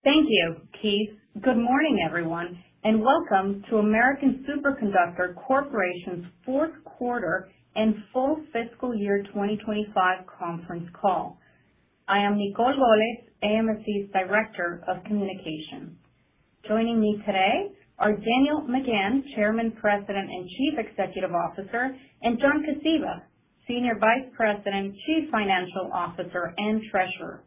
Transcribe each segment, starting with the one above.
Thank you, Keith. Good morning, everyone, and welcome to American Superconductor Corporation's fourth quarter and full fiscal year 2025 conference call. I am Nicole Goles, AMSC's Director of Communications. Joining me today are Daniel McGahn, Chairman, President, and Chief Executive Officer, and John Kosiba, Senior Vice President, Chief Financial Officer, and Treasurer.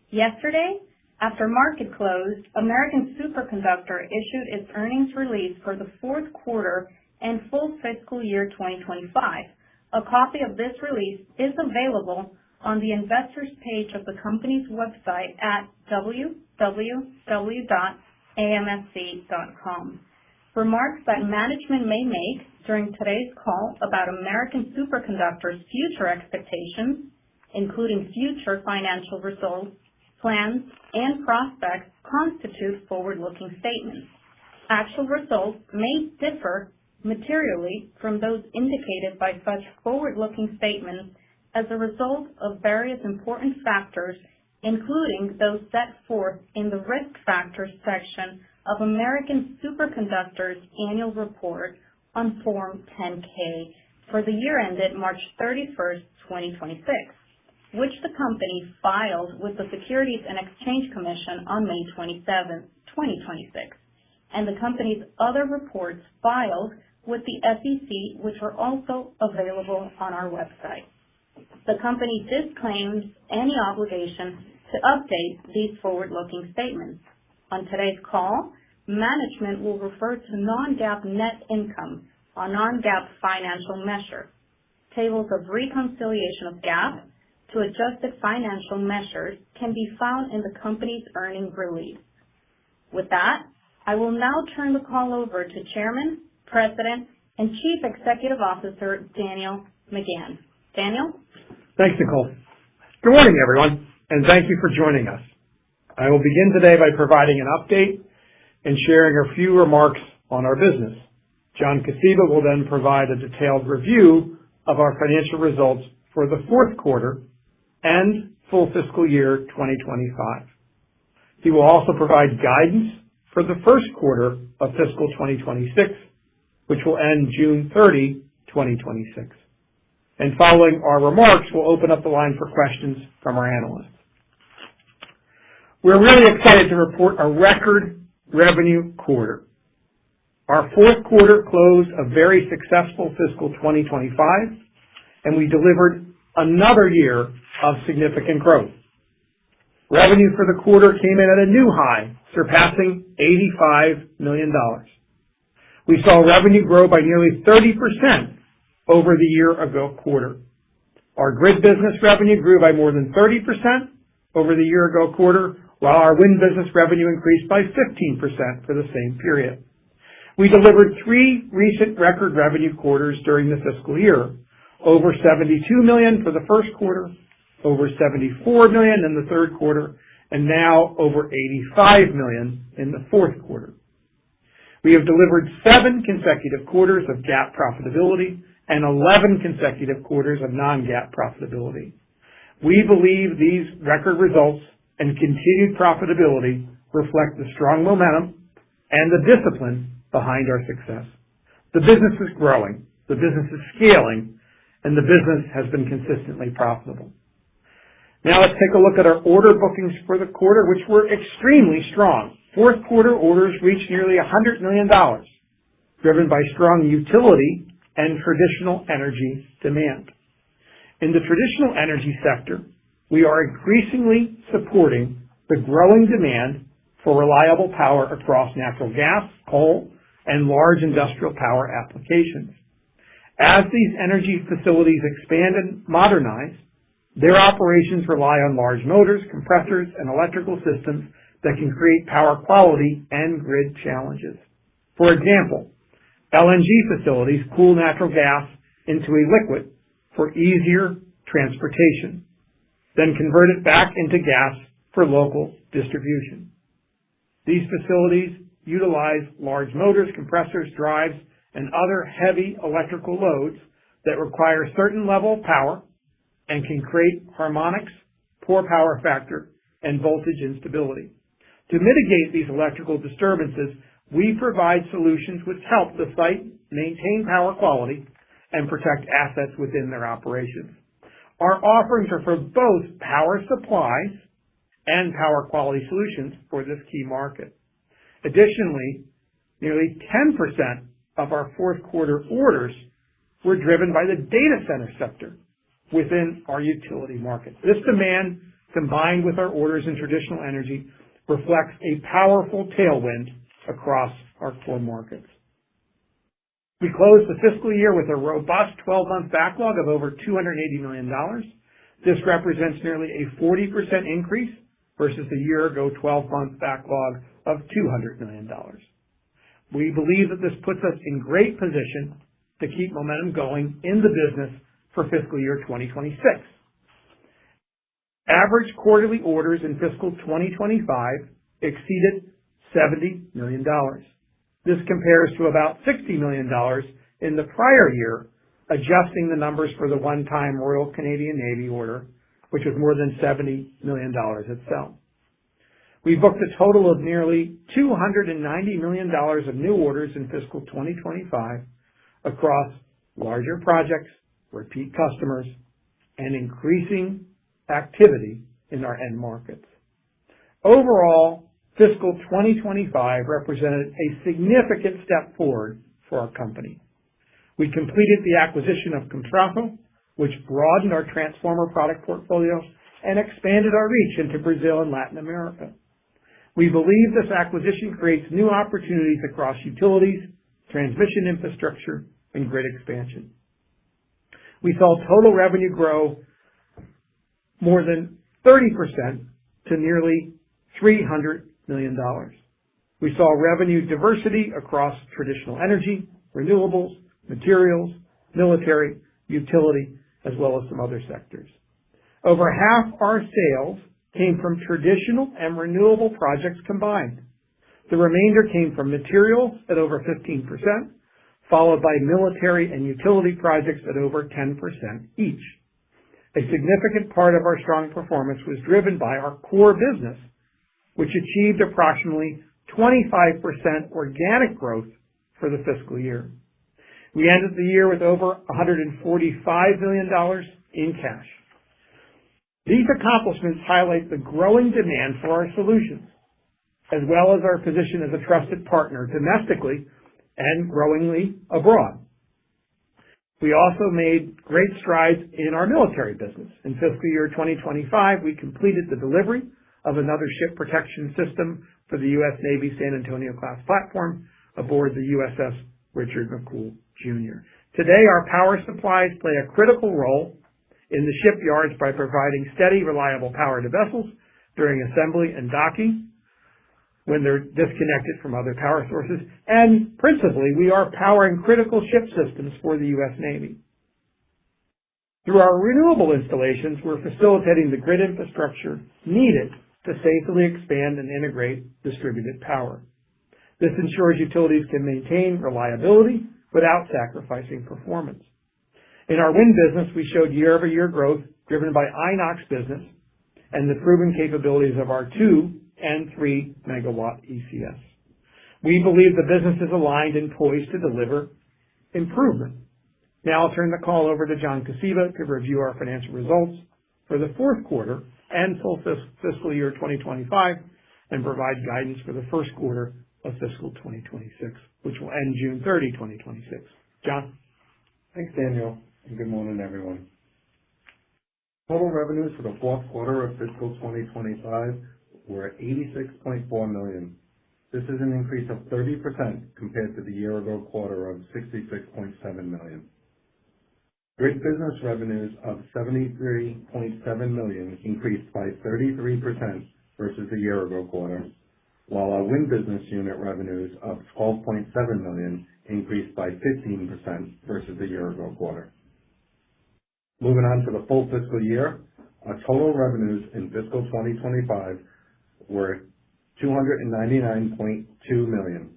Yesterday, after market closed, American Superconductor issued its earnings release for the fourth quarter and full fiscal year 2025. A copy of this release is available on the investors page of the company's website at www.amsc.com. Remarks that management may make during today's call about American Superconductor's future expectations, including future financial results, plans, and prospects, constitute forward-looking statements. Actual results may differ materially from those indicated by such forward-looking statements as a result of various important factors, including those set forth in the Risk Factors section of American Superconductor's annual report on Form 10-K for the year ended March 31st, 2026. which the company filed with the Securities and Exchange Commission on May 27, 2026, and the company's other reports filed with the SEC, which are also available on our website. The company disclaims any obligation to update these forward-looking statements. On today's call, management will refer to non-GAAP net income, a non-GAAP financial measure. Tables of reconciliation of GAAP to adjusted financial measures can be found in the company's earnings release. With that, I will now turn the call over to Chairman, President, and Chief Executive Officer Daniel McGahn. Daniel? Thanks, Nicole. Good morning, everyone, and thank you for joining us. I will begin today by providing an update and sharing a few remarks on our business. John Kosiba will then provide a detailed review of our financial results for the fourth quarter and full fiscal year 2025. He will also provide guidance for the first quarter of fiscal 2026, which will end June 30, 2026. And following our remarks, we'll open up the line for questions from our analysts. We're really excited to report a record revenue quarter. Our fourth quarter closed a very successful fiscal 2025, and we delivered another year of significant growth. Revenue for the quarter came in at a new high, surpassing $85 million. We saw revenue grow by nearly 30% over the year-ago quarter. Our grid business revenue grew by more than 30% over the year-ago quarter, while our wind business revenue increased by 15% for the same period. We delivered 3 recent record revenue quarters during the fiscal year. Over $72 million for the first quarter, over $74 million in the third quarter, and now over $85 million in the fourth quarter. We have delivered 7 consecutive quarters of GAAP profitability and 11 consecutive quarters of non-GAAP profitability. We believe these record results and continued profitability reflect the strong momentum and the discipline behind our success. The business is growing, the business is scaling, and the business has been consistently profitable. Now let's take a look at our order bookings for the quarter, which were extremely strong. Fourth quarter orders reached nearly $100 million, driven by strong utility and traditional energy demand. In the traditional energy sector, we are increasingly supporting the growing demand for reliable power across natural gas, coal, and large industrial power applications. As these energy facilities expand and modernize, their operations rely on large motors, compressors, and electrical systems that can create power quality and grid challenges. For example, LNG facilities cool natural gas into a liquid for easier transportation, then convert it back into gas for local distribution. These facilities utilize large motors, compressors, drives, and other heavy electrical loads that require a certain level of power and can create harmonics, poor power factor, and voltage instability. To mitigate these electrical disturbances, we provide solutions which help the site maintain power quality and protect assets within their operations. Our offerings are for both power supplies and power quality solutions for this key market. Additionally, nearly 10% of our fourth quarter orders were driven by the data center sector within our utility market. This demand, combined with our orders in traditional energy, reflects a powerful tailwind across our core markets. We closed the fiscal year with a robust 12-month backlog of over $280 million. This represents nearly a 40% increase versus the year-ago 12-month backlog of $200 million. We believe that this puts us in great position to keep momentum going in the business for fiscal year 2026. Average quarterly orders in fiscal 2025 exceeded $70 million. This compares to about $60 million in the prior year, adjusting the numbers for the one-time Royal Canadian Navy order, which was more than $70 million itself. We booked a total of nearly $290 million of new orders in fiscal 2025 across larger projects, repeat customers, and increasing activity in our end markets. Overall, fiscal 2025 represented a significant step forward for our company. We completed the acquisition of Contrato, which broadened our transformer product portfolio and expanded our reach into Brazil and Latin America. We believe this acquisition creates new opportunities across utilities, transmission infrastructure, and grid expansion. We saw total revenue grow more than 30% to nearly $300 million. We saw revenue diversity across traditional energy, renewables, materials, military, utility, as well as some other sectors. Over half our sales came from traditional and renewable projects combined. The remainder came from materials at over 15%, followed by military and utility projects at over 10% each. A significant part of our strong performance was driven by our core business, which achieved approximately 25% organic growth for the fiscal year. We ended the year with over $145 million in cash. These accomplishments highlight the growing demand for our solutions, as well as our position as a trusted partner domestically and growingly abroad. We also made great strides in our military business. In fiscal year 2025, we completed the delivery of another ship protection system for the U.S. Navy San Antonio class platform aboard the USS Richard McCool Jr. Today, our power supplies play a critical role in the shipyards by providing steady, reliable power to vessels during assembly and docking when they're disconnected from other power sources. And principally, we are powering critical ship systems for the U.S. Navy. Through our renewable installations, we're facilitating the grid infrastructure needed to safely expand and integrate distributed power. This ensures utilities can maintain reliability without sacrificing performance. In our wind business, we showed year-over-year growth driven by Inox business and the proven capabilities of our 2 and 3 megawatt ECS. We believe the business is aligned and poised to deliver improvement. Now I'll turn the call over to John Kosiba to review our financial results for the fourth quarter and full fiscal year 2025 and provide guidance for the first quarter of fiscal 2026, which will end June 30, 2026. John? Thanks, Daniel, and good morning, everyone. Total revenues for the fourth quarter of fiscal 2025 were $86.4 million. This is an increase of 30% compared to the year-ago quarter of $66.7 million. Grid business revenues of $73.7 million increased by 33% versus the year-ago quarter, while our wind business unit revenues of $12.7 million increased by 15% versus the year-ago quarter. Moving on to the full fiscal year, our total revenues in fiscal 2025 were $299.2 million.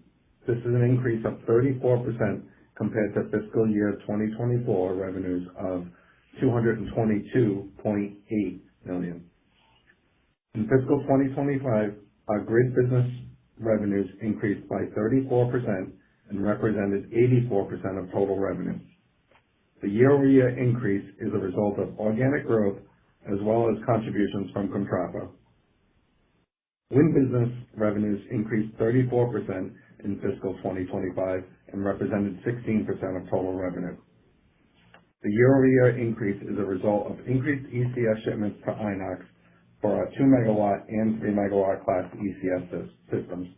This is an increase of 34% compared to fiscal year 2024 revenues of $222.8 million. In fiscal 2025, Our grid business revenues increased by 34% and represented 84% of total revenue. The year-over-year increase is a result of organic growth as well as contributions from Contrapo. Wind business revenues increased 34% in fiscal 2025 and represented 16% of total revenue. The year-over-year increase is a result of increased ECS shipments to Inox for our 2 MW and 3 MW class ECS systems.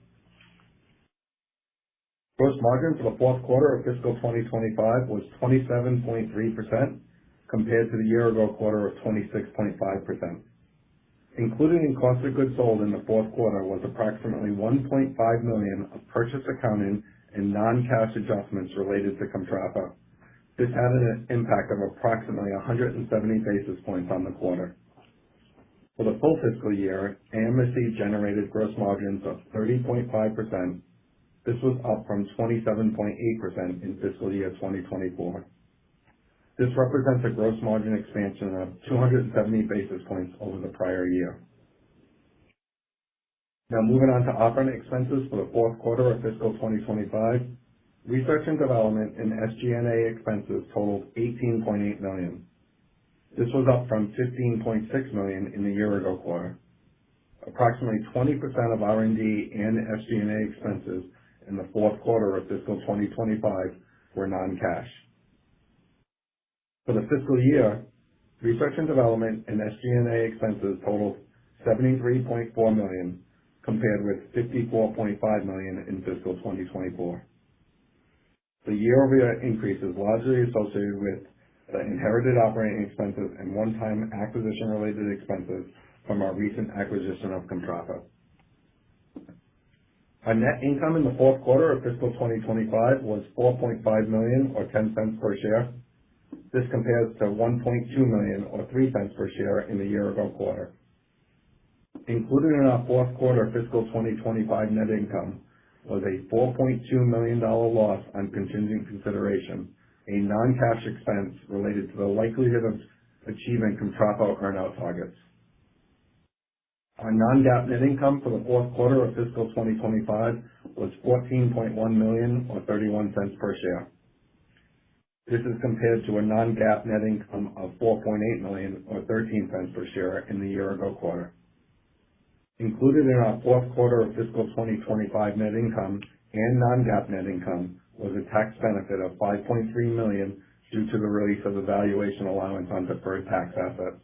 Gross margin for the fourth quarter of fiscal 2025 was 27.3% compared to the year-ago quarter of 26.5%. Included in cost of goods sold in the fourth quarter was approximately $1.5 million of purchase accounting and non-cash adjustments related to Contrapo. This had an impact of approximately 170 basis points on the quarter. For the full fiscal year, AMSC generated gross margins of 30.5%. This was up from 27.8% in fiscal year 2024. This represents a gross margin expansion of 270 basis points over the prior year. Now moving on to operating expenses for the fourth quarter of fiscal 2025. Research and development and SG&A expenses totaled $18.8 million. This was up from $15.6 million in the year-ago quarter. Approximately 20% of R&D and SG&A expenses in the fourth quarter of fiscal 2025 were non-cash. For the fiscal year, research and development and SG&A expenses totaled $73.4 million, compared with $54.5 million in fiscal 2024. The year-over-year increase is largely associated with the inherited operating expenses and one-time acquisition-related expenses from our recent acquisition of Contrapo. Our net income in the fourth quarter of fiscal 2025 was $4.5 million or 10 cents per share. This compares to $1.2 million or 3 cents per share in the year-ago quarter. Included in our fourth quarter fiscal 2025 net income was a $4.2 million loss on contingent consideration, a non-cash expense related to the likelihood of achieving Contrapo earn-out targets. Our non-GAAP net income for the fourth quarter of fiscal 2025 was $14.1 million or 31 cents per share. This is compared to a non-GAAP net income of $4.8 million or 13 cents per share in the year-ago quarter. Included in our fourth quarter of fiscal 2025 net income and non-GAAP net income was a tax benefit of $5.3 million due to the release of the valuation allowance on deferred tax assets.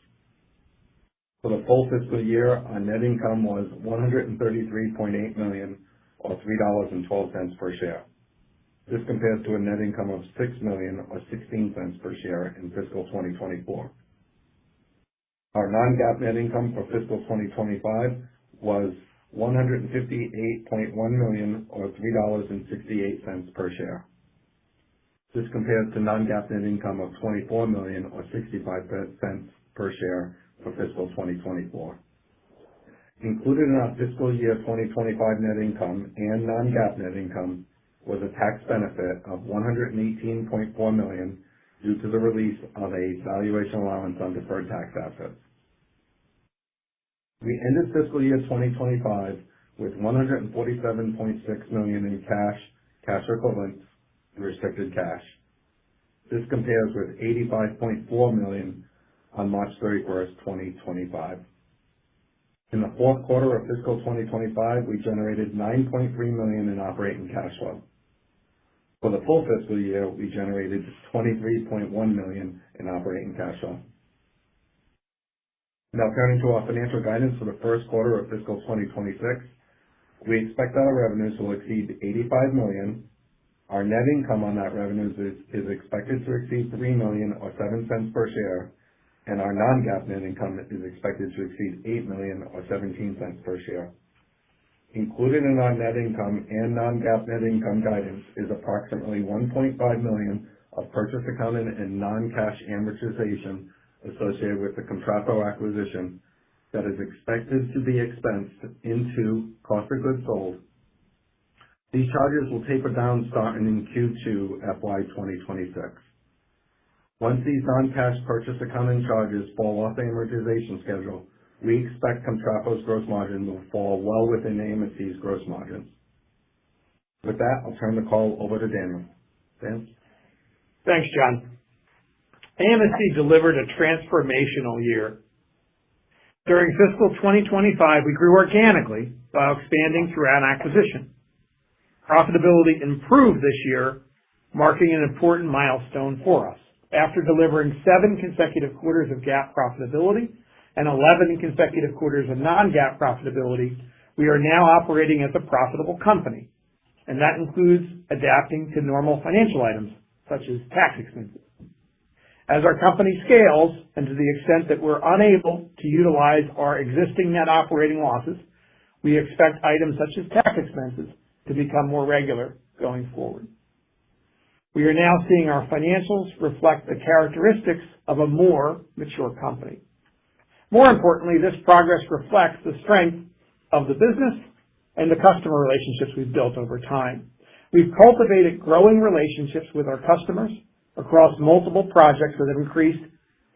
For the full fiscal year, our net income was $133.8 million or $3.12 per share. This compares to a net income of $6 million or 16 cents per share in fiscal 2024. Our non-GAAP net income for fiscal 2025 was $158.1 million or $3.68 per share. This compares to non-GAAP net income of $24 million or 65 cents per share for fiscal 2024. Included in our fiscal year 2025 net income and non-GAAP net income was a tax benefit of $118.4 million due to the release of a valuation allowance on deferred tax assets. We ended fiscal year 2025 with $147.6 million in cash equivalents, and restricted cash. This compares with $85.4 million on March 31st, 2025. In the fourth quarter of fiscal 2025, we generated $9.3 million in operating cash flow. For the full fiscal year, we generated $23.1 million in operating cash flow. Now turning to our financial guidance for the first quarter of fiscal 2026, we expect that our revenues will exceed $85 million. Our net income on that revenues is expected to exceed $3 million or 7 cents per share, and our non-GAAP net income is expected to exceed $8 million or 17 cents per share. Included in our net income and non-GAAP net income guidance is approximately $1.5 million of purchase accounting and non-cash amortization associated with the Contrapo acquisition that is expected to be expensed into cost of goods sold. These charges will taper down starting in Q2 FY 2026. Once these non-cash purchase accounting charges fall off the amortization schedule, we expect Comtraco's gross margin will fall well within AMSC's gross margins. With that, I'll turn the call over to Daniel. Dan? Thanks, John. AMSC delivered a transformational year. During fiscal 2025, we grew organically while expanding through an acquisition. Profitability improved this year, marking an important milestone for us. After delivering 7 consecutive quarters of GAAP profitability and 11 consecutive quarters of non-GAAP profitability, we are now operating as a profitable company, and that includes adapting to normal financial items, such as tax expenses. As our company scales, and to the extent that we're unable to utilize our existing net operating losses, we expect items such as tax expenses to become more regular going forward. We are now seeing our financials reflect the characteristics of a more mature company. More importantly, this progress reflects the strength of the business and the customer relationships we've built over time. We've cultivated growing relationships with our customers across multiple projects that have increased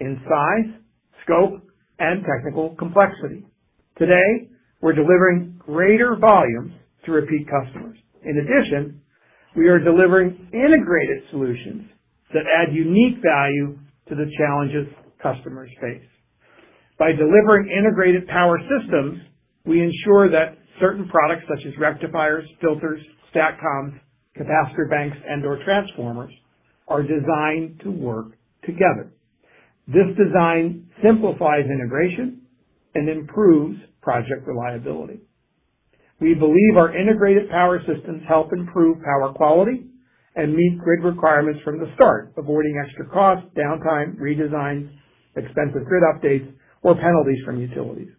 in size, scope, and technical complexity. Today, we're delivering greater volumes to repeat customers. In addition, we are delivering integrated solutions that add unique value to the challenges customers face. By delivering integrated power systems, we ensure that certain products such as rectifiers, filters, statcoms, capacitor banks, and/or transformers are designed to work together. This design simplifies integration and improves project reliability. We believe our integrated power systems help improve power quality and meet grid requirements from the start, avoiding extra costs, downtime, redesigns, expensive grid updates, or penalties from utilities.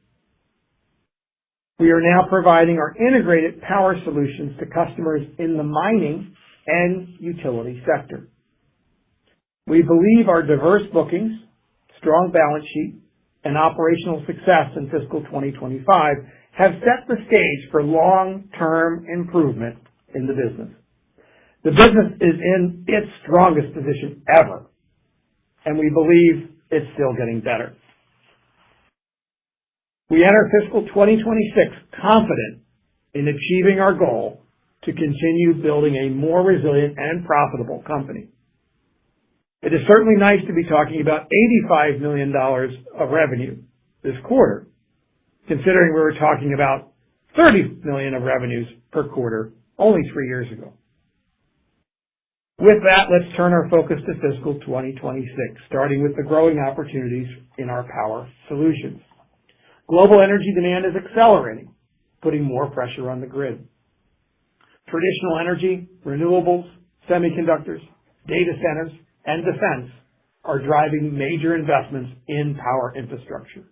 We are now providing our integrated power solutions to customers in the mining and utility sector. We believe our diverse bookings, strong balance sheet, and operational success in fiscal 2025 have set the stage for long-term improvement in the business. The business is in its strongest position ever, and we believe it's still getting better. We enter fiscal 2026 confident in achieving our goal to continue building a more resilient and profitable company. It is certainly nice to be talking about $85 million of revenue this quarter, considering we were talking about $30 million of revenues per quarter only 3 years ago. With that, let's turn our focus to fiscal 2026, starting with the growing opportunities in our power solutions. Global energy demand is accelerating, putting more pressure on the grid. Traditional energy, renewables, semiconductors, data centers, and defense are driving major investments in power infrastructure,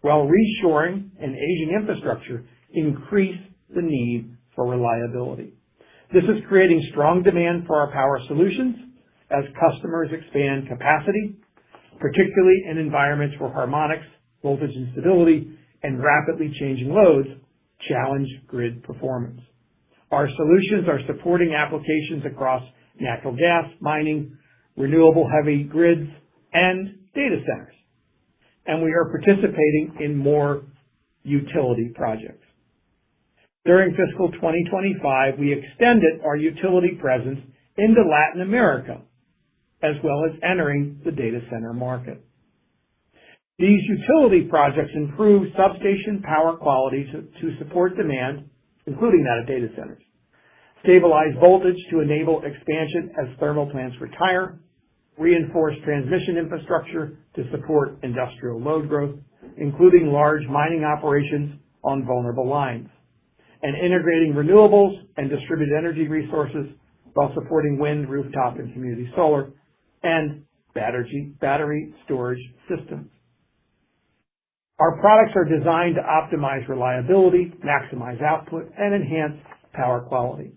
while reshoring and aging infrastructure increase the need for reliability. This is creating strong demand for our power solutions as customers expand capacity, particularly in environments where harmonics, voltage instability, and rapidly changing loads challenge grid performance. Our solutions are supporting applications across natural gas, mining, renewable heavy grids, and data centers. And we are participating in more utility projects. During fiscal 2025, we extended our utility presence into Latin America, as well as entering the data center market. These utility projects improve substation power quality to support demand, including that of data centers, stabilize voltage to enable expansion as thermal plants retire, reinforce transmission infrastructure to support industrial load growth, including large mining operations on vulnerable lines, and integrating renewables and distributed energy resources while supporting wind, rooftop, and community solar, and battery storage systems. Our products are designed to optimize reliability, maximize output, and enhance power quality.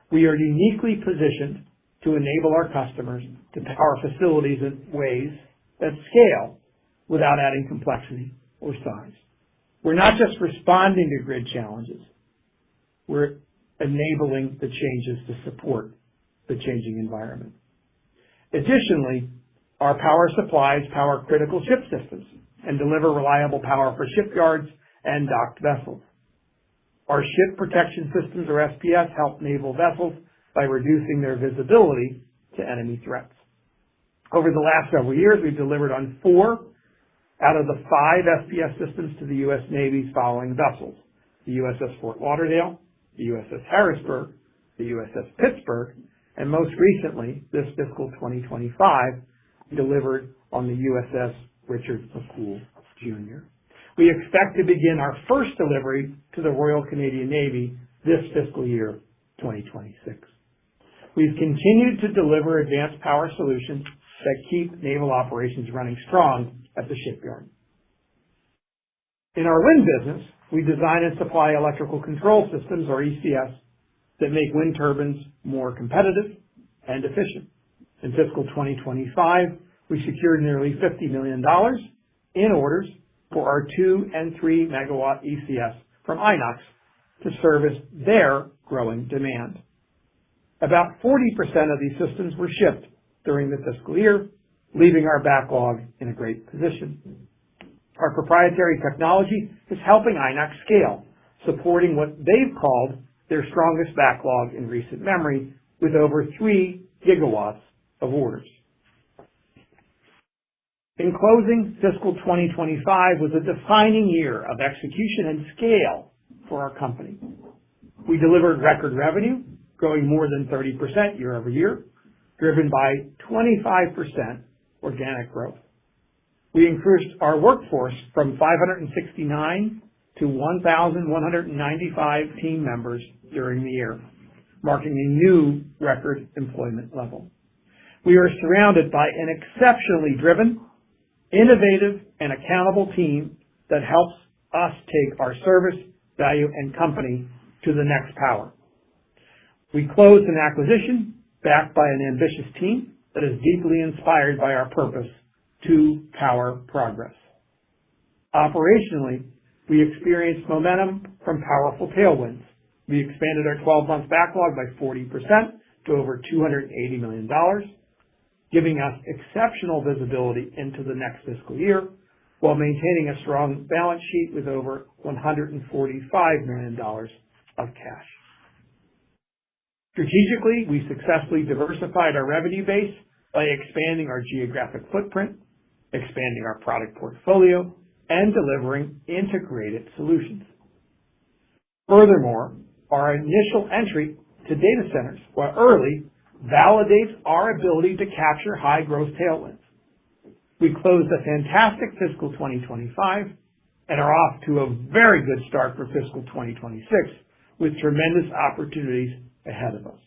We are uniquely positioned to enable our customers to power facilities in ways that scale without adding complexity or size. We're not just responding to grid challenges. We're enabling the changes to support the changing environment. Additionally, our power supplies power critical chip systems and deliver reliable power for shipyards and docked vessels. Our Ship Protection Systems, or SPS, help naval vessels by reducing their visibility to enemy threats. Over the last several years, we've delivered on 4 out of the 5 SPS systems to the U.S. Navy's following vessels: the USS Fort Lauderdale, the USS Harrisburg, the USS Pittsburgh, and most recently, this fiscal 2025, delivered on the USS Richard McCool Jr. We expect to begin our first delivery to the Royal Canadian Navy this fiscal year 2026. We've continued to deliver advanced power solutions that keep naval operations running strong at the shipyard. In our wind business, we design and supply electrical control systems, or ECS, that make wind turbines more competitive and efficient. In fiscal 2025, we secured nearly $50 million in orders for our 2 and 3 megawatt ECS from Inox to service their growing demand. About 40% of these systems were shipped during the fiscal year, leaving our backlog in a great position. Our proprietary technology is helping Inox scale, supporting what they've called their strongest backlog in recent memory, with over 3 gigawatts of orders. In closing, fiscal 2025 was a defining year of execution and scale for our company. We delivered record revenue, growing more than 30% year over year, driven by 25% organic growth. We increased our workforce from 569 to 1,195 team members during the year, marking a new record employment level. We are surrounded by an exceptionally driven, innovative, and accountable team that helps us take our service, value, and company to the next power. We closed an acquisition backed by an ambitious team that is deeply inspired by our purpose to power progress. Operationally, we experienced momentum from powerful tailwinds. We expanded our 12-month backlog by 40% to over $280 million, giving us exceptional visibility into the next fiscal year while maintaining a strong balance sheet with over $145 million of cash. Strategically, we successfully diversified our revenue base by expanding our geographic footprint, expanding our product portfolio, and delivering integrated solutions. Furthermore, our initial entry to data centers, while early, validates our ability to capture high growth tailwinds. We closed a fantastic fiscal 2025 and are off to a very good start for fiscal 2026 with tremendous opportunities ahead of us.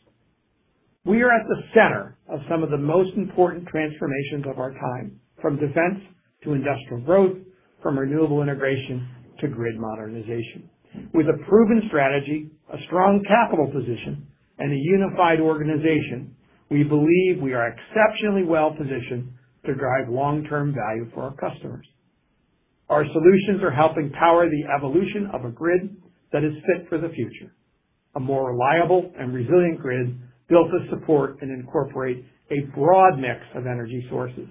We are at the center of some of the most important transformations of our time, from defense to industrial growth, from renewable integration to grid modernization. With a proven strategy, a strong capital position, and a unified organization, we believe we are exceptionally well positioned to drive long-term value for our customers. Our solutions are helping power the evolution of a grid that is fit for the future, a more reliable and resilient grid built to support and incorporate a broad mix of energy sources.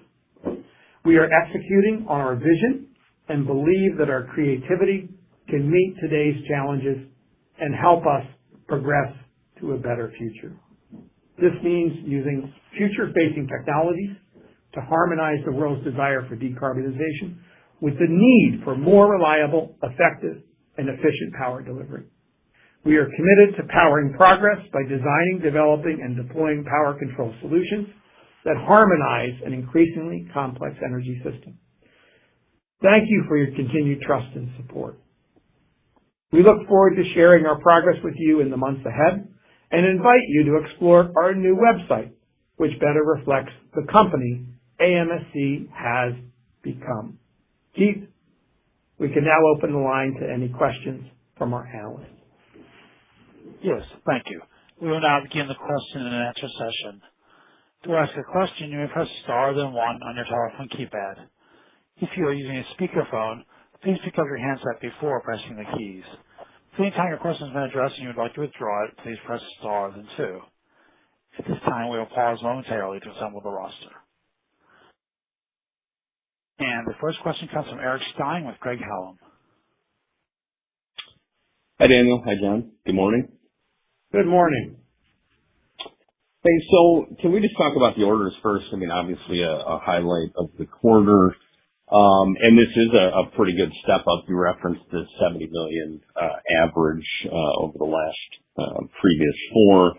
We are executing on our vision and believe that our creativity can meet today's challenges and help us progress to a better future. This means using future-facing technologies to harmonize the world's desire for decarbonization with the need for more reliable, effective, and efficient power delivery. We are committed to powering progress by designing, developing, and deploying power control solutions that harmonize an increasingly complex energy system. Thank you for your continued trust and support. We look forward to sharing our progress with you in the months ahead and invite you to explore our new website, which better reflects the company AMSC has become. Keith, we can now open the line to any questions from our analysts. Yes, thank you. We will now begin the question and answer session. To ask a question, you may press star then 1 on your telephone keypad. If you are using a speakerphone, please pick up your handset before pressing the keys. If any time your question has been addressed and you would like to withdraw it, please press star then 2. At this time, we will pause momentarily to assemble the roster. And the first question comes from Eric Stein with Craig-Hallum. Hi, Daniel. Hi, John. Good morning. Good morning. Hey, so can we just talk about the orders first? I mean, obviously a highlight of the quarter. And this is a pretty good step up. You referenced the 70 million average over the last previous four.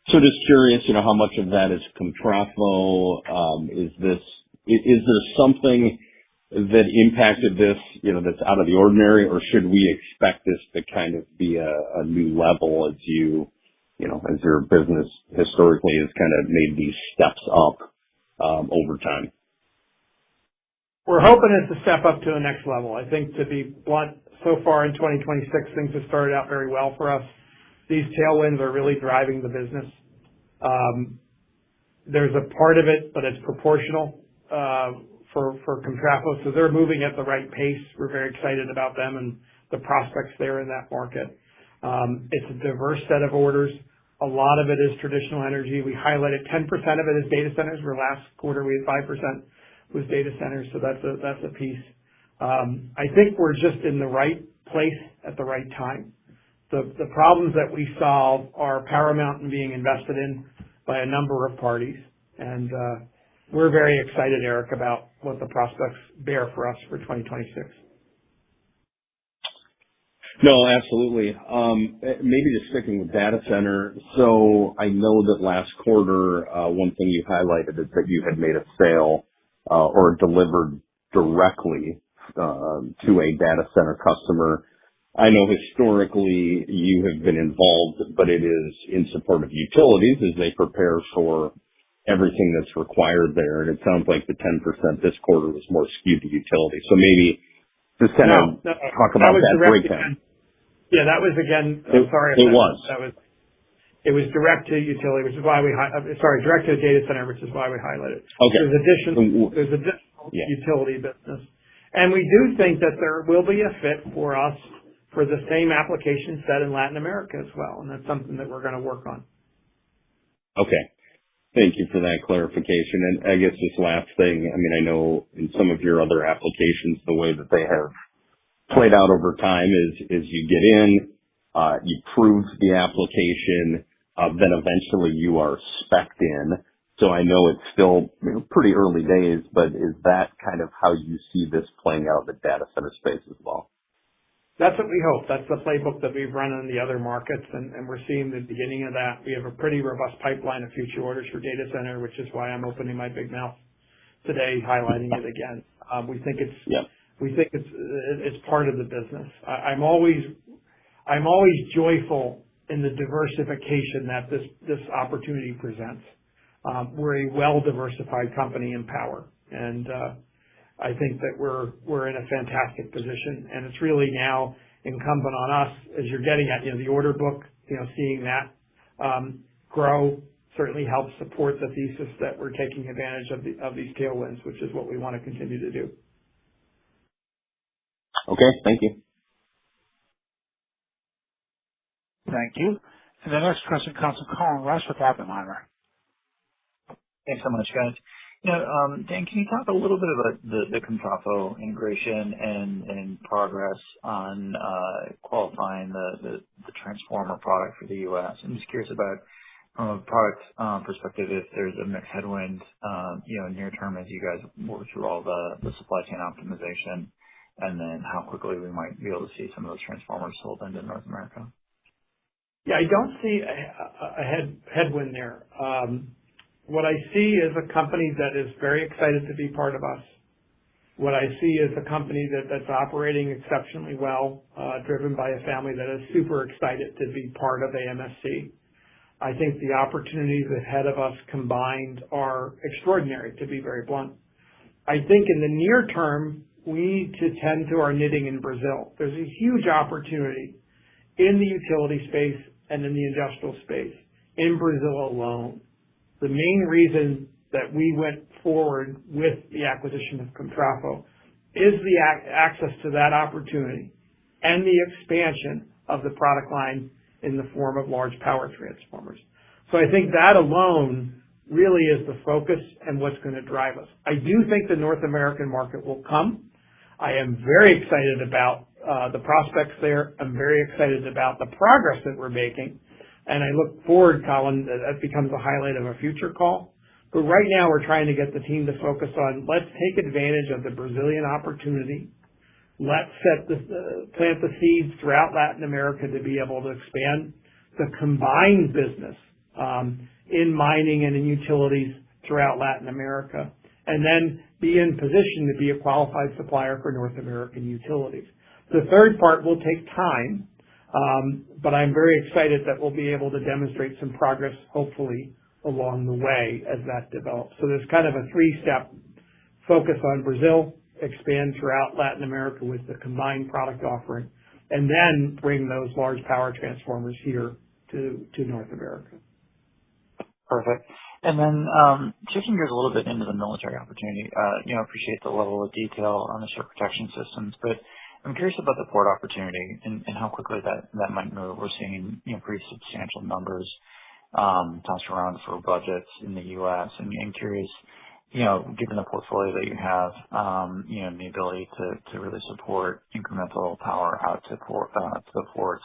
So just curious, how much of that is Comtrafo? Is there something that impacted this, that's out of the ordinary, or should we expect this to kind of be a new level as as your business historically has kind of made these steps up over time? We're hoping it's a step up to the next level. I think, to be blunt, so far in 2026, things have started out very well for us. These tailwinds are really driving the business. There's a part of it, but it's proportional for Comtrafo, so they're moving at the right pace. We're very excited about them and the prospects there in that market. It's a diverse set of orders. A lot of it is traditional energy. We highlighted 10% of it is data centers, where last quarter we had 5% was data centers, so that's a piece. I think we're just in the right place at the right time. The problems that we solve are paramount in being invested in by a number of parties, and we're very excited, Eric, about what the prospects bear for us for 2026. No, absolutely. Maybe just sticking with data center. So I know that last quarter, one thing you highlighted is that you had made a sale or delivered directly to a data center customer. I know historically you have been involved, but it is in support of utilities as they prepare for everything that's required there. And it sounds like the 10% this quarter was more skewed to utilities. So maybe just kind of talk about that breakdown. Yeah, that was sorry. It was direct to utility, which is why direct to data center, which is why we highlighted it. Okay. There's additional utility business. And we do think that there will be a fit for us for the same application set in Latin America as well. And that's something that we're going to work on. Okay. Thank you for that clarification. And I guess this last thing, I know in some of your other applications, the way that they have played out over time is you get in, you prove the application, then eventually you are spec'd in. So I know it's still pretty early days, but is that kind of how you see this playing out in the data center space as well? That's what we hope. That's the playbook that we've run in the other markets, and we're seeing the beginning of that. We have a pretty robust pipeline of future orders for data center, which is why I'm opening my big mouth today, highlighting it again. We think it's part of the business. I'm always joyful in the diversification that this opportunity presents. We're a well-diversified company in power, and I think that we're in a fantastic position, and it's really now incumbent on us, as you're getting at, the order book, seeing that grow certainly helps support the thesis that we're taking advantage of these tailwinds, which is what we want to continue to do. Okay, thank you. Thank you. And the next question comes from Colin Rusch with Oppenheimer. Thanks so much, guys. Dan, can you talk a little bit about the Comtrafo integration and progress on qualifying the transformer product for the U.S.? I'm just curious about, from a product perspective, if there's a mixed headwind, near term as you guys work through all the supply chain optimization, and then how quickly we might be able to see some of those transformers sold into North America. Yeah, I don't see a headwind there. What I see is a company that is very excited to be part of us. What I see is a company that's operating exceptionally well, driven by a family that is super excited to be part of AMSC. I think the opportunities ahead of us combined are extraordinary, to be very blunt. I think in the near term, we need to tend to our knitting in Brazil. There's a huge opportunity in the utility space and in the industrial space in Brazil alone. The main reason that we went forward with the acquisition of Comtrafo is the access to that opportunity and the expansion of the product line in the form of large power transformers. So I think that alone really is the focus and what's going to drive us. I do think the North American market will come. I am very excited about the prospects there. I'm very excited about the progress that we're making. And I look forward, Colin, that becomes a highlight of a future call. But right now we're trying to get the team to focus on, let's take advantage of the Brazilian opportunity. Let's plant the seeds throughout Latin America to be able to expand the combined business in mining and in utilities throughout Latin America, and then be in position to be a qualified supplier for North American utilities. The third part will take time, but I'm very excited that we'll be able to demonstrate some progress, hopefully, along the way as that develops. So there's kind of a three-step focus on Brazil, expand throughout Latin America with the combined product offering, and then bring those large power transformers here to North America. Perfect. And then shifting gears a little bit into the military opportunity, appreciate the level of detail on the ship protection systems, but I'm curious about the port opportunity and how quickly that might move. We're seeing pretty substantial numbers tossed around for budgets in the U.S. and curious, given the portfolio that you have, and the ability to really support incremental power out to the ports,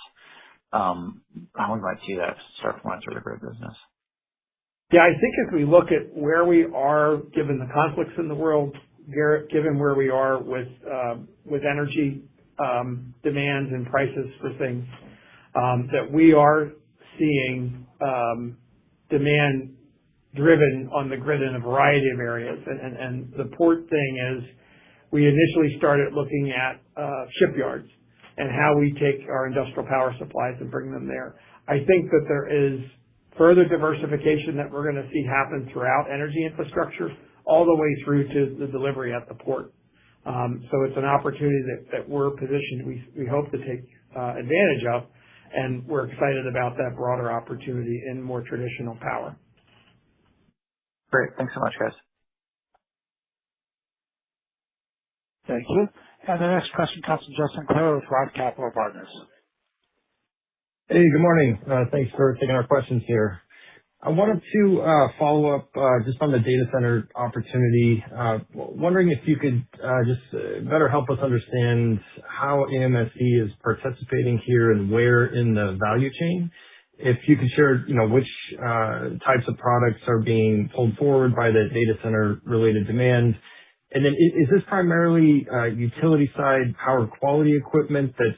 how we might see that start flowing through the grid business. Yeah, I think if we look at where we are, given the conflicts in the world, Garrett, given where we are with energy demands and prices for things, that we are seeing demand driven on the grid in a variety of areas. And the port thing is, we initially started looking at shipyards and how we take our industrial power supplies and bring them there. I think that there is further diversification that we're going to see happen throughout energy infrastructure, all the way through to the delivery at the port. So it's an opportunity that we're positioned, we hope to take advantage of, and we're excited about that broader opportunity in more traditional power. Great. Thanks so much, guys. Thank you. And the next question comes from Justin Clare with Roth Capital Partners. Hey, good morning. Thanks for taking our questions here. I wanted to follow up just on the data center opportunity. Wondering if you could just better help us understand how AMSC is participating here and where in the value chain. If you could share, which types of products are being pulled forward by the data center related demand. And then is this primarily utility side power quality equipment that's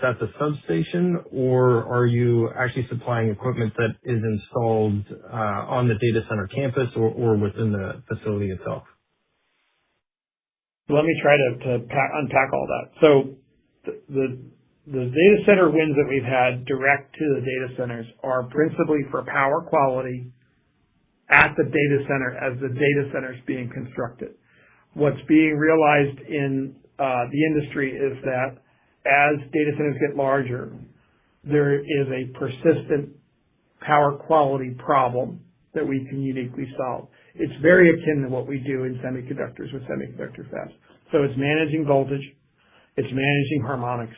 at the substation, or are you actually supplying equipment that is installed on the data center campus or within the facility itself? Let me try to unpack all that. So the data center wins that we've had direct to the data centers are principally for power quality at the data center as the data center is being constructed. What's being realized in the industry is that as data centers get larger, there is a persistent power quality problem that we can uniquely solve. It's very akin to what we do in semiconductors with semiconductor fabs. So it's managing voltage, it's managing harmonics,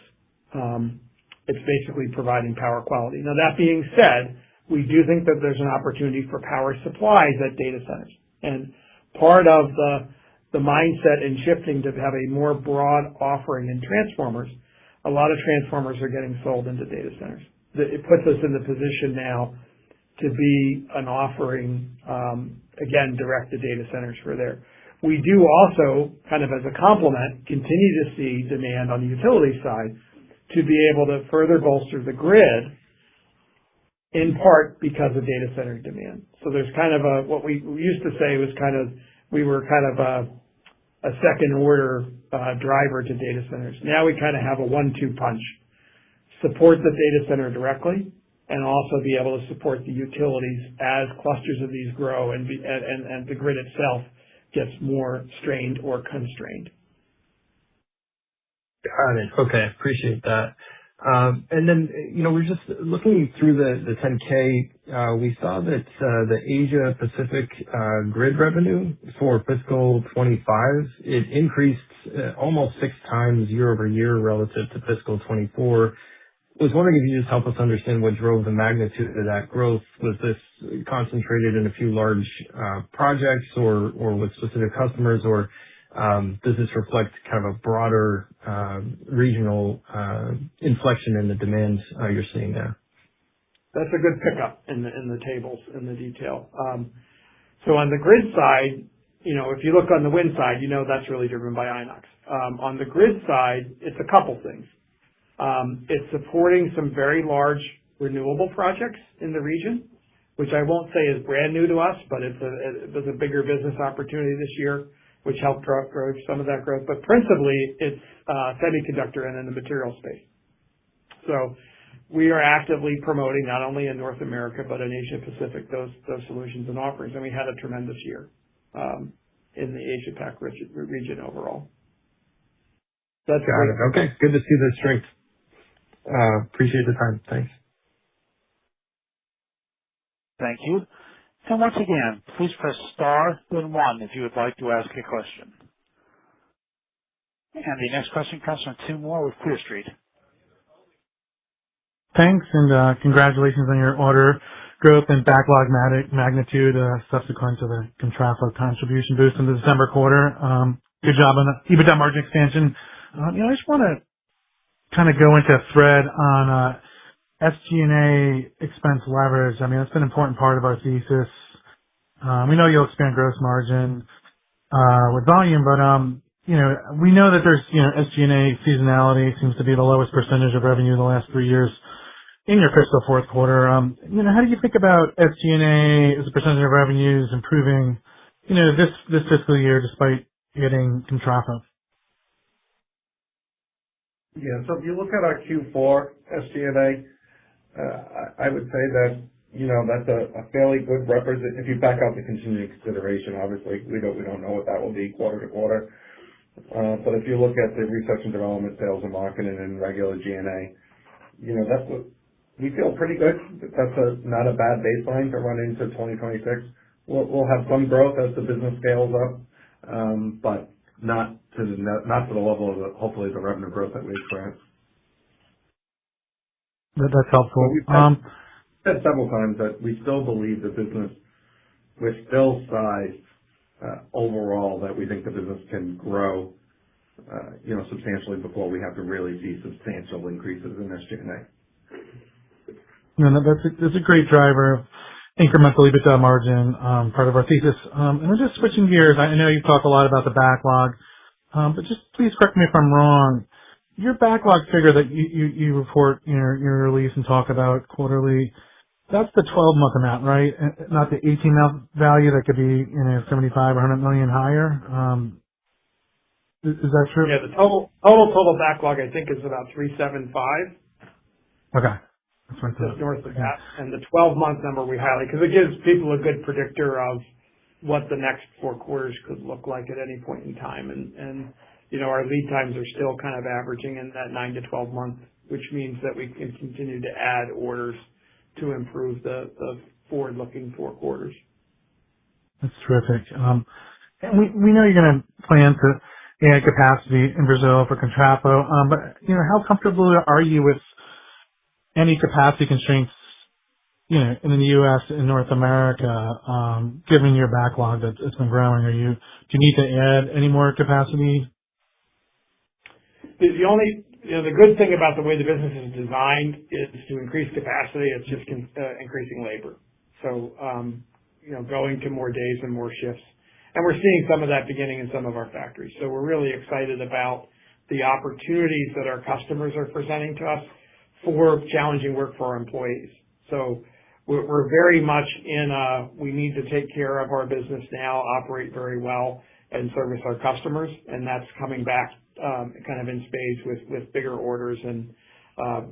it's basically providing power quality. Now that being said, we do think that there's an opportunity for power supplies at data centers. And part of the mindset in shifting to have a more broad offering in transformers, a lot of transformers are getting sold into data centers. It puts us in the position now to be an offering, again, direct to data centers for there. We do also, kind of as a complement, continue to see demand on the utility side to be able to further bolster the grid, in part because of data center demand. So there's kind of what we used to say was we were kind of a second order driver to data centers. Now we kind of have a 1-2 punch. Support the data center directly and also be able to support the utilities as clusters of these grow and the grid itself gets more strained or constrained. Got it. Okay. Appreciate that. And then, we're just looking through the 10K. We saw that the Asia Pacific grid revenue for fiscal 25, it increased almost 6 times year over year relative to fiscal 24. was wondering if you just help us understand what drove the magnitude of that growth. Was this concentrated in a few large projects or with specific customers, or does this reflect kind of a broader regional inflection in the demand you're seeing there? That's a good pickup in the tables, in the detail. So on the grid side, if you look on the wind side, that's really driven by Inox. On the grid side, it's a couple things. It's supporting some very large renewable projects in the region, which I won't say is brand new to us, but it was a bigger business opportunity this year, which helped drive some of that growth. But principally, it's semiconductor and in the material space. So we are actively promoting not only in North America but in Asia Pacific those solutions and offerings, and we had a tremendous year in the Asia Pac region overall. That's got it. Okay, good to see the strength. Appreciate the time. Thanks. Thank you. And once again, please press star then one if you would like to ask a question. And the next question comes from Tim Moore with Clear Street. Thanks, and congratulations on your order growth and backlog magnitude subsequent to the Contrafo contribution boost in the December quarter. Good job on the EBITDA margin expansion. I just want to kind of go into a thread on SG&A expense leverage. I mean, it's been an important part of our thesis. We know you'll expand gross margin with volume, but we know that there's SG&A seasonality seems to be the lowest percentage of revenue in the last 3 years in your fiscal fourth quarter. How do you think about SG&A as a percentage of revenues improving this fiscal year despite getting Contrafo? Yeah. So if you look at our Q4 SG&A, I would say that, that's a fairly good represent. If you back out the contingent consideration, obviously we don't know what that will be quarter to quarter. But if you look at the research and development, sales and marketing, and regular G&A, that's what we feel pretty good. That's not a bad baseline to run into 2026. We'll have some growth as the business scales up, but not to the level of hopefully the revenue growth that we experience. That's helpful. We've said several times that we still believe the business, we're still sized overall that we think the business can grow, substantially before we have to really see substantial increases in SG&A. That's a great driver of incremental EBITDA margin, part of our thesis. And we're just switching gears. I know you've talked a lot about the backlog, but just please correct me if I'm wrong. Your backlog figure that you report in your release and talk about quarterly, that's the 12-month amount, right? Not the 18-month value that could be 75 or 100 million higher. Is that true? Yeah, the total backlog I think is about 375. Okay. That's right. Just north of that. And the 12-month number we highlight because it gives people a good predictor of what the next 4 quarters could look like at any point in time. And our lead times are still kind of averaging in that 9 to 12 months, which means that we can continue to add orders to improve the forward-looking 4 quarters. That's terrific. And we know you're going to plan to add capacity in Brazil for Contrafo, but how comfortable are you with any capacity constraints, in the U.S. and North America, given your backlog that's been growing? Do you need to add any more capacity? The good thing about the way the business is designed is to increase capacity. It's just increasing labor. So, going to more days and more shifts. And we're seeing some of that beginning in some of our factories. So we're really excited about the opportunities that our customers are presenting to us for challenging work for our employees. So we're very much we need to take care of our business now, operate very well, and service our customers. And that's coming back kind of in spades with bigger orders and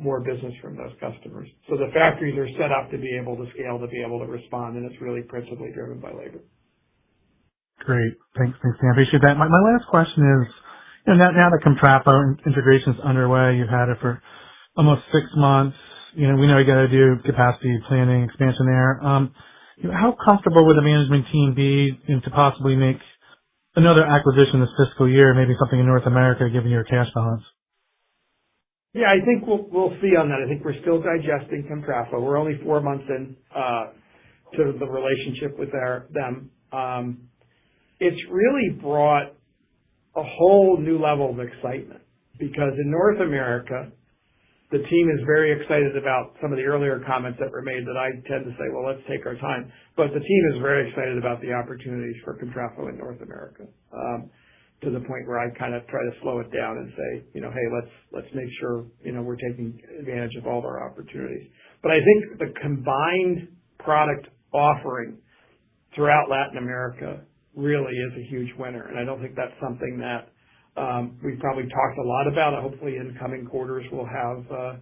more business from those customers. So the factories are set up to be able to scale, to be able to respond, and it's really principally driven by labor. Great. Thanks, Dan. Appreciate that. My last question is, now that Contrafo integration is underway, you've had it for almost 6 months. We know you got to do capacity planning, expansion there. How comfortable would the management team be to possibly make another acquisition this fiscal year, maybe something in North America, given your cash balance? Yeah, I think we'll see on that. I think we're still digesting Contrafo. We're only 4 months in to the relationship with them. It's really brought a whole new level of excitement because in North America, the team is very excited about some of the earlier comments that were made that I tend to say, well, let's take our time. But the team is very excited about the opportunities for Contrafo in North America, to the point where I kind of try to slow it down and say, hey, let's make sure, we're taking advantage of all of our opportunities. But I think the combined product offering throughout Latin America really is a huge winner. And I don't think that's something that we've probably talked a lot about. Hopefully in coming quarters we'll have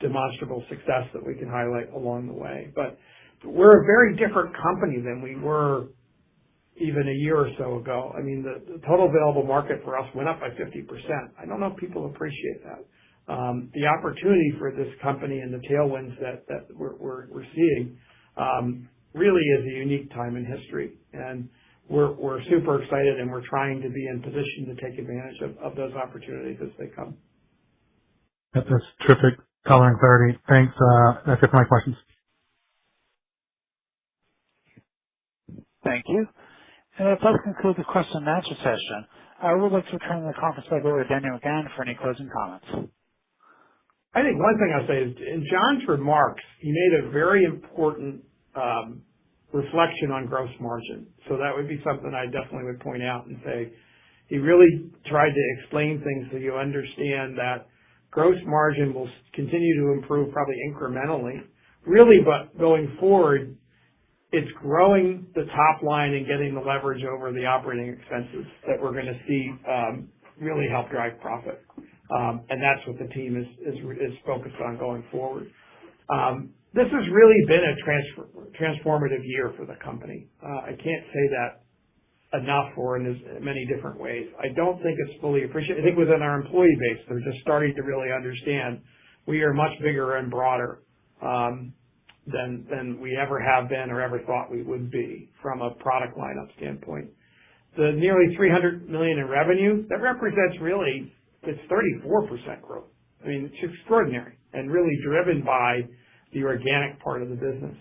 demonstrable success that we can highlight along the way. But we're a very different company than we were even a year or so ago. I mean, the total available market for us went up by 50%. I don't know if people appreciate that. The opportunity for this company and the tailwinds that we're seeing really is a unique time in history. And we're super excited, and we're trying to be in position to take advantage of those opportunities as they come. That's terrific color and clarity. Thanks. That's it for my questions. Thank you. And that does conclude the question and answer session. I would like to return the conference back over to Daniel McGahn for any closing comments. I think one thing I'll say is in John's remarks, he made a very important reflection on gross margin. So that would be something I definitely would point out and say he really tried to explain things so you understand that gross margin will continue to improve probably incrementally. Really, but going forward, it's growing the top line and getting the leverage over the operating expenses that we're going to see really help drive profit. And that's what the team is focused on going forward. This has really been a transformative year for the company. I can't say that enough or in as many different ways. I don't think it's fully appreciated. I think within our employee base, they're just starting to really understand we are much bigger and broader than we ever have been or ever thought we would be from a product lineup standpoint. The nearly $300 million in revenue, that represents really, it's 34% growth. I mean, it's extraordinary and really driven by the organic part of the business.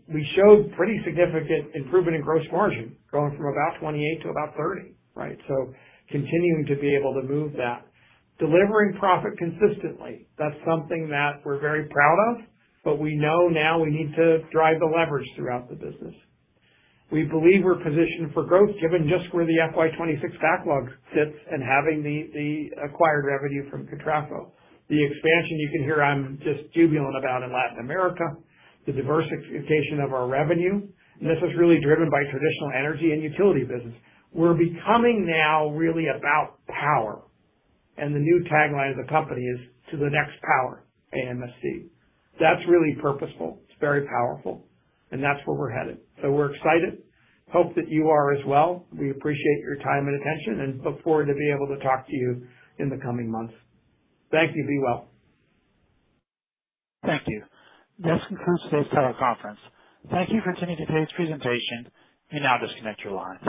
We showed pretty significant improvement in gross margin, going from about 28 to about 30, right? So continuing to be able to move that. Delivering profit consistently, that's something that we're very proud of, but we know now we need to drive the leverage throughout the business. We believe we're positioned for growth given just where the FY26 backlog sits and having the acquired revenue from Contrafo. The expansion you can hear I'm just jubilant about in Latin America, the diversification of our revenue, and this is really driven by traditional energy and utility business. We're becoming now really about power, and the new tagline of the company is to the next power, AMSC. That's really purposeful. It's very powerful, and that's where we're headed. So we're excited. Hope that you are as well. We appreciate your time and attention and look forward to being able to talk to you in the coming months. Thank you. Be well. Thank you. This concludes today's teleconference. Thank you for attending today's presentation. You may now disconnect your lines.